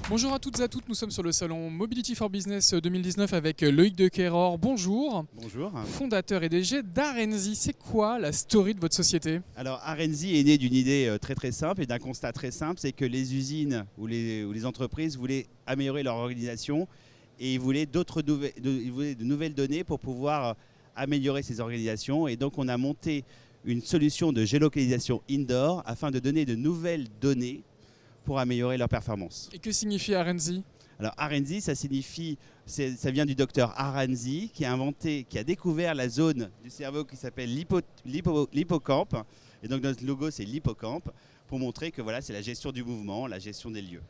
Bonjour à toutes et à tous, nous sommes sur le salon Mobility for Business 2019 avec Loïc de Keror. Bonjour. Bonjour. Fondateur et DG d'Arenzy. C'est quoi la story de votre société? Alors Arenzy est né d'une idée très simple et d'un constat très simple, c'est que les usines ou les entreprises voulaient améliorer leur organisation et ils voulaient de nouvelles données pour pouvoir améliorer ces organisations. Et donc on a monté une solution de géolocalisation indoor afin de donner de nouvelles données pour améliorer leur performance. Et que signifie Arenzy? Alors Arenzy, ça vient du docteur Arenzy qui a découvert la zone du cerveau qui s'appelle l'hippocampe. Et donc notre logo c'est l'hippocampe pour montrer que voilà, c'est la gestion du mouvement, la gestion des lieux.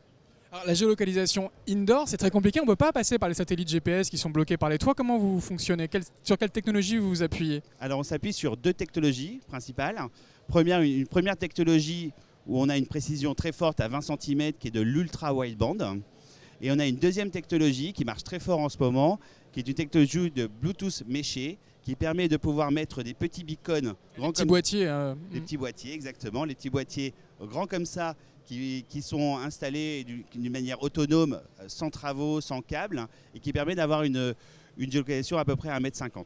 Alors, la géolocalisation indoor, c'est très compliqué, on ne peut pas passer par les satellites GPS qui sont bloqués par les toits. Comment vous fonctionnez? Sur quelle technologie vous vous appuyez? Alors on s'appuie sur deux technologies principales. Une première technologie où on a une précision très forte à 20 cm qui est de l'ultra wideband. Et on a une deuxième technologie qui marche très fort en ce moment, qui est une technologie de Bluetooth méché, qui permet de pouvoir mettre des petits beacons grands comme boîtiers. Des petits boîtiers, exactement. Les petits boîtiers grands comme ça, qui sont installés d'une manière autonome, sans travaux, sans câbles, et qui permet d'avoir une géolocalisation à peu près à 1,50 m.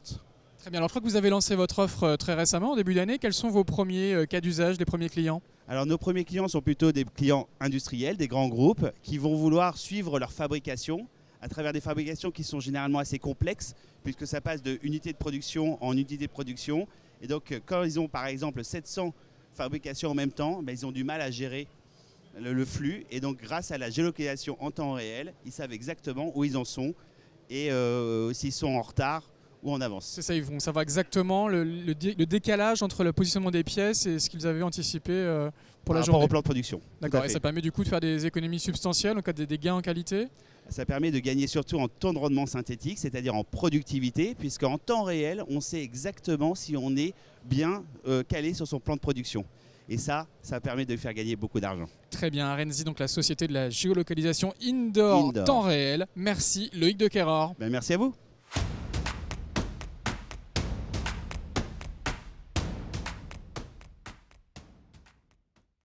Très bien, alors je crois que vous avez lancé votre offre très récemment, au début d'année. Quels sont vos premiers cas d'usage, les premiers clients? Alors nos premiers clients sont plutôt des clients industriels, des grands groupes, qui vont vouloir suivre leur fabrication à travers des fabrications qui sont généralement assez complexes, puisque ça passe de unité de production en unité de production. Et donc quand ils ont par exemple 700 fabrications en même temps, ils ont du mal à gérer le flux. Et donc grâce à la géolocalisation en temps réel, ils savent exactement où ils en sont et s'ils sont en retard ou en avance. C'est ça, ils vont savoir exactement le décalage entre le positionnement des pièces et ce qu'ils avaient anticipé pour la journée. Par rapport au plan de production. D'accord, et ça permet du coup de faire des économies substantielles, en cas des gains en qualité? Ça permet de gagner surtout en temps de rendement synthétique, c'est-à-dire en productivité, puisqu'en temps réel, on sait exactement si on est bien calé sur son plan de production. Et ça permet de faire gagner beaucoup d'argent. Très bien, Arenzy, donc la société de la géolocalisation indoor. Temps réel. Merci Loïc de Keror. Merci à vous.